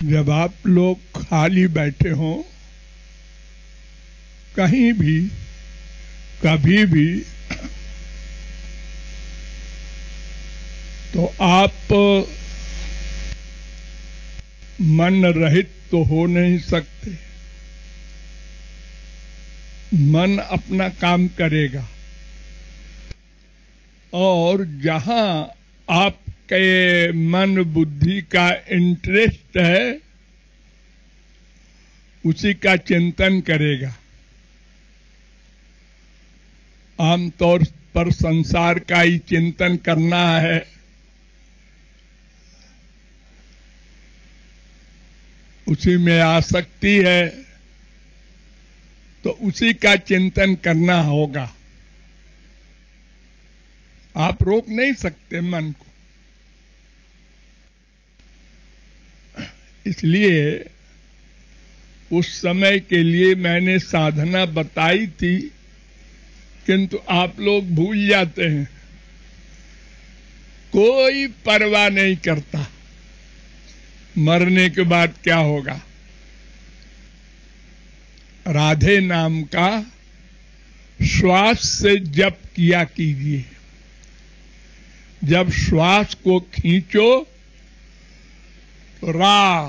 जब आप लोग खाली बैठे हों कहीं भी कभी भी, तो आप मन रहित तो हो नहीं सकते। मन अपना काम करेगा और जहां आपके मन बुद्धि का इंटरेस्ट है उसी का चिंतन करेगा। आमतौर पर संसार का ही चिंतन करना है, उसी में आसक्ति है, तो उसी का चिंतन करना होगा। आप रोक नहीं सकते मन को। इसलिए उस समय के लिए मैंने साधना बताई थी, किंतु आप लोग भूल जाते हैं। कोई परवाह नहीं करता मरने के बाद क्या होगा। राधे नाम का श्वास से जप किया कीजिए। जब श्वास को खींचो तो रा,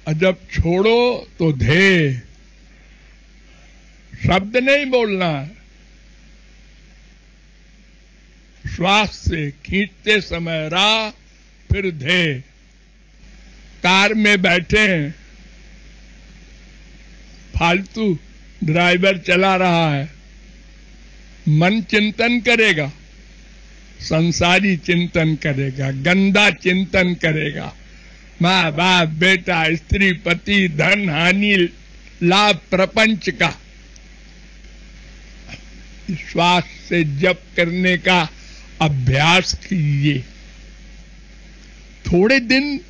और जब छोड़ो तो धे। शब्द नहीं बोलना है। श्वास से खींचते समय रा, फिर धे। कार में बैठे हैं, फालतू ड्राइवर चला रहा है, मन चिंतन करेगा, संसारी चिंतन करेगा, गंदा चिंतन करेगा। माँ बाप, बेटा, स्त्री, पति, धन, हानि, लाभ, प्रपंच का। श्वास से जप करने का अभ्यास कीजिए। थोड़े दिन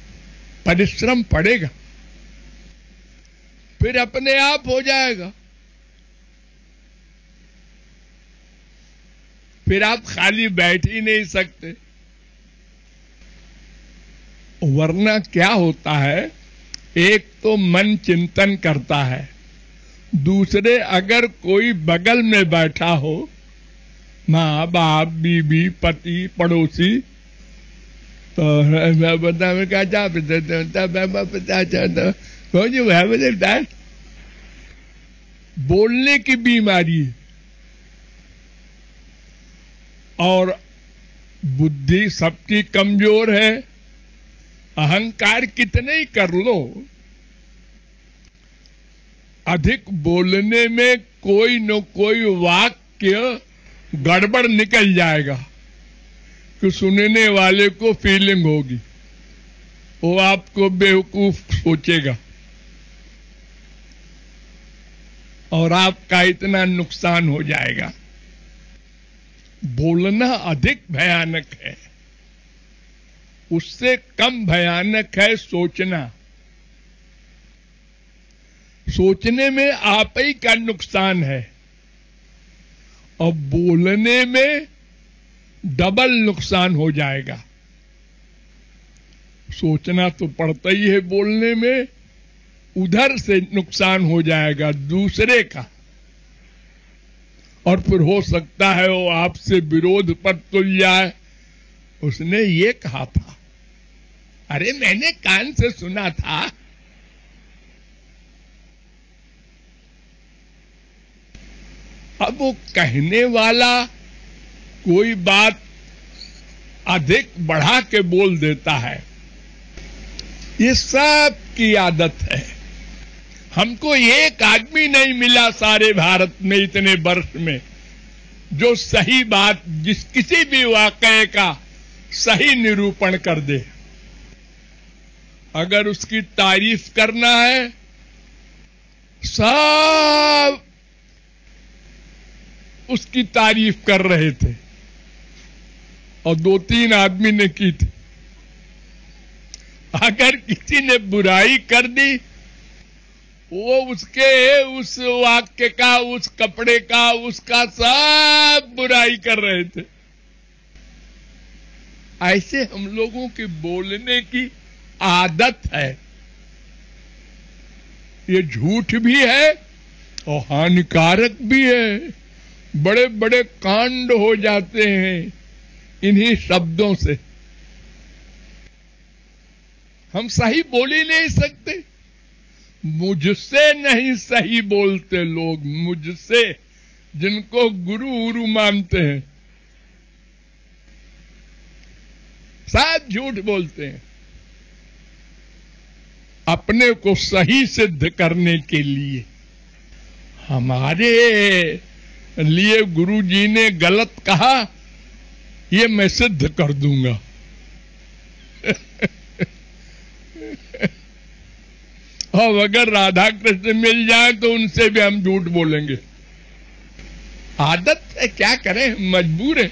परिश्रम पड़ेगा, फिर अपने आप हो जाएगा। फिर आप खाली बैठ ही नहीं सकते। वरना क्या होता है, एक तो मन चिंतन करता है, दूसरे अगर कोई बगल में बैठा हो, माँ बाप, बीबी, पति, पड़ोसी, तो बता में क्या जा बोलने की बीमारी है। और बुद्धि सबकी कमजोर है। अहंकार कितने ही कर लो, अधिक बोलने में कोई न कोई वाक्य गड़बड़ निकल जाएगा कि सुनने वाले को फीलिंग होगी, वो आपको बेवकूफ सोचेगा और आपका इतना नुकसान हो जाएगा। बोलना अधिक भयानक है, उससे कम भयानक है सोचना। सोचने में आप ही का नुकसान है और बोलने में डबल नुकसान हो जाएगा। सोचना तो पड़ता ही है, बोलने में उधर से नुकसान हो जाएगा दूसरे का, और फिर हो सकता है वो आपसे विरोध पर तुल जाए। उसने ये कहा था, अरे मैंने कान से सुना था। अब वो कहने वाला कोई बात अधिक बढ़ा के बोल देता है। ये सब की आदत है। हमको एक आदमी नहीं मिला सारे भारत में इतने वर्ष में जो सही बात, जिस किसी भी वाकये का सही निरूपण कर दे। अगर उसकी तारीफ करना है, सब उसकी तारीफ कर रहे थे और 2-3 आदमी ने की थी। अगर किसी ने बुराई कर दी, वो उसके उस वाक्य का, उस कपड़े का, उसका सब बुराई कर रहे थे। ऐसे हम लोगों की बोलने की आदत है। ये झूठ भी है और हानिकारक भी है। बड़े बड़े कांड हो जाते हैं इन्हीं शब्दों से। हम सही बोल ही नहीं सकते। मुझसे नहीं सही बोलते लोग, मुझसे, जिनको गुरु उरु मानते हैं, सब झूठ बोलते हैं अपने को सही सिद्ध करने के लिए। हमारे लिए गुरु जी ने गलत कहा, ये मैं सिद्ध कर दूंगा। और अगर राधा कृष्ण मिल जाए तो उनसे भी हम झूठ बोलेंगे। आदत है, क्या करें, मजबूर है।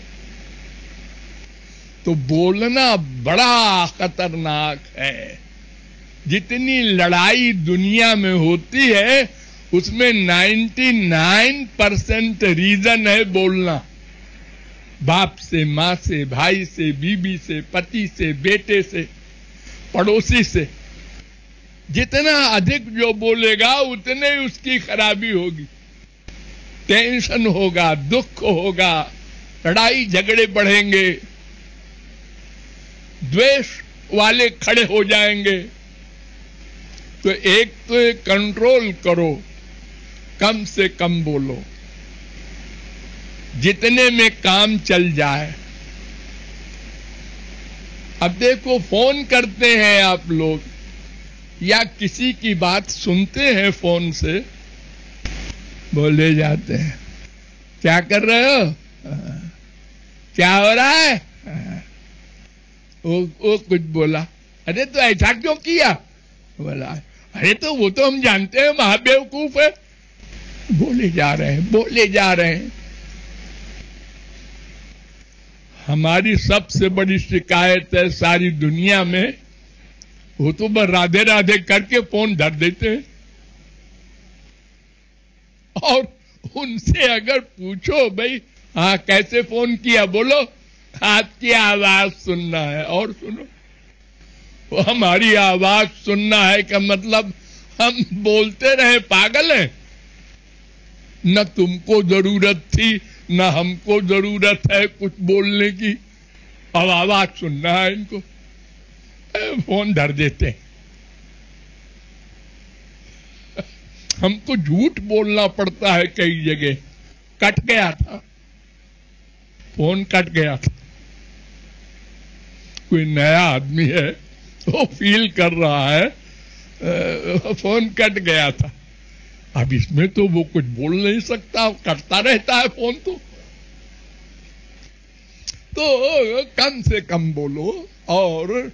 तो बोलना बड़ा खतरनाक है। जितनी लड़ाई दुनिया में होती है उसमें 99% रीजन है बोलना। बाप से, माँ से, भाई से, बीबी से, पति से, बेटे से, पड़ोसी से। जितना अधिक जो बोलेगा उतने ही उसकी खराबी होगी। टेंशन होगा, दुख होगा, लड़ाई झगड़े बढ़ेंगे, द्वेष वाले खड़े हो जाएंगे। तो एक तो कंट्रोल करो, कम से कम बोलो, जितने में काम चल जाए। अब देखो, फोन करते हैं आप लोग या किसी की बात सुनते हैं फोन से, बोले जाते हैं, क्या कर रहे हो, क्या हो रहा है, वो कुछ बोला, अरे तो ऐसा क्यों किया, बोला अरे तो वो तो हम जानते हैं महाबेवकूफ है। बोले जा रहे हैं, बोले जा रहे हैं। हमारी सबसे बड़ी शिकायत है सारी दुनिया में, वो तो बस राधे राधे करके फोन धर देते हैं। और उनसे अगर पूछो, भाई हाँ कैसे फोन किया, बोलो आपकी आवाज सुनना है, और सुनो। वो हमारी आवाज सुनना है का मतलब हम बोलते रहे पागल हैं? न तुमको जरूरत थी न हमको जरूरत है कुछ बोलने की, अब आवाज सुनना है इनको, फोन धर देते हैं। हमको झूठ बोलना पड़ता है कई जगह। कट गया था फोन, कट गया था। कोई नया आदमी है, वो फील कर रहा है फोन कट गया था। अब इसमें तो वो कुछ बोल नहीं सकता, करता रहता है फोन। तो कम से कम बोलो और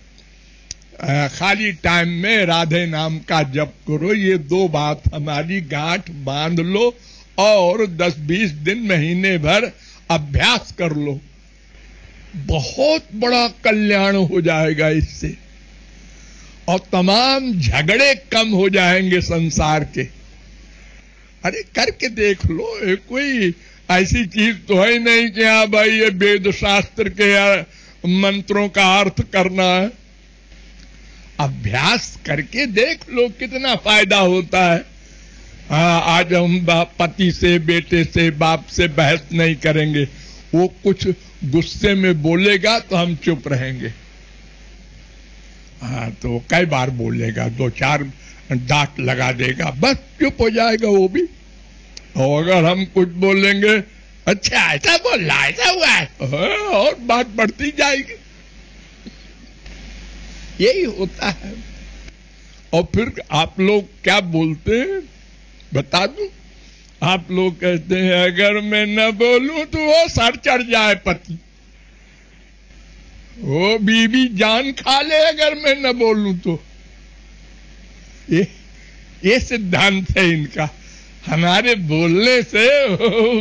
खाली टाइम में राधे नाम का जप करो। ये दो बात हमारी गांठ बांध लो और 10-20 दिन, महीने भर अभ्यास कर लो। बहुत बड़ा कल्याण हो जाएगा इससे, और तमाम झगड़े कम हो जाएंगे संसार के। अरे करके देख लो, कोई ऐसी चीज तो है नहीं कि हाँ भाई ये वेद शास्त्र के मंत्रों का अर्थ करना है। अभ्यास करके देख लो कितना फायदा होता है। हाँ, आज हम पति से, बेटे से, बाप से बहस नहीं करेंगे। वो कुछ गुस्से में बोलेगा तो हम चुप रहेंगे। हाँ, तो कई बार बोलेगा, 2-4 डांट लगा देगा, बस चुप हो जाएगा वो भी। और अगर हम कुछ बोलेंगे, अच्छा ऐसा बोल रहा, ऐसा हुआ है, और बात बढ़ती जाएगी। यही होता है। और फिर आप लोग क्या बोलते हैं बता दूं? आप लोग कहते हैं अगर मैं न बोलूं तो वो सर चढ़ जाए पति, वो बीवी जान खा ले अगर मैं न बोलूं तो। ये सिद्धांत है इनका। हमारे बोलने से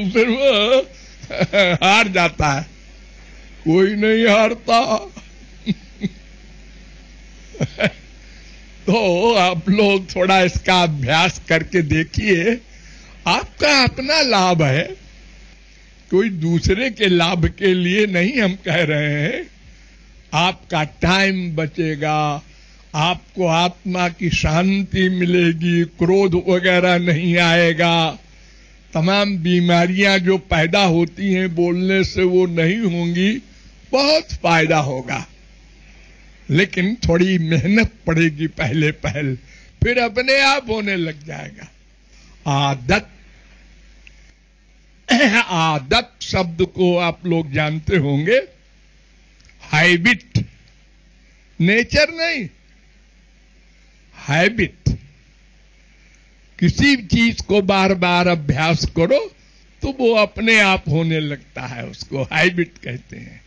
फिर वो हार जाता है, कोई नहीं हारता। तो आप लोग थोड़ा इसका अभ्यास करके देखिए। आपका अपना लाभ है, कोई दूसरे के लाभ के लिए नहीं हम कह रहे हैं। आपका टाइम बचेगा, आपको आत्मा की शांति मिलेगी, क्रोध वगैरह नहीं आएगा, तमाम बीमारियां जो पैदा होती हैं बोलने से वो नहीं होंगी, बहुत फायदा होगा। लेकिन थोड़ी मेहनत पड़ेगी पहले, फिर अपने आप होने लग जाएगा। आदत, आदत शब्द को आप लोग जानते होंगे, हैबिट, नेचर नहीं, हैबिट। किसी चीज को बार बार अभ्यास करो तो वो अपने आप होने लगता है, उसको हैबिट कहते हैं।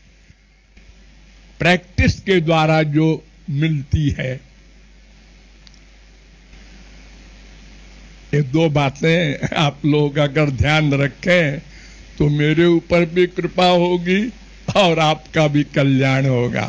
प्रैक्टिस के द्वारा जो मिलती है। ये दो बातें आप लोग अगर ध्यान रखें तो मेरे ऊपर भी कृपा होगी और आपका भी कल्याण होगा।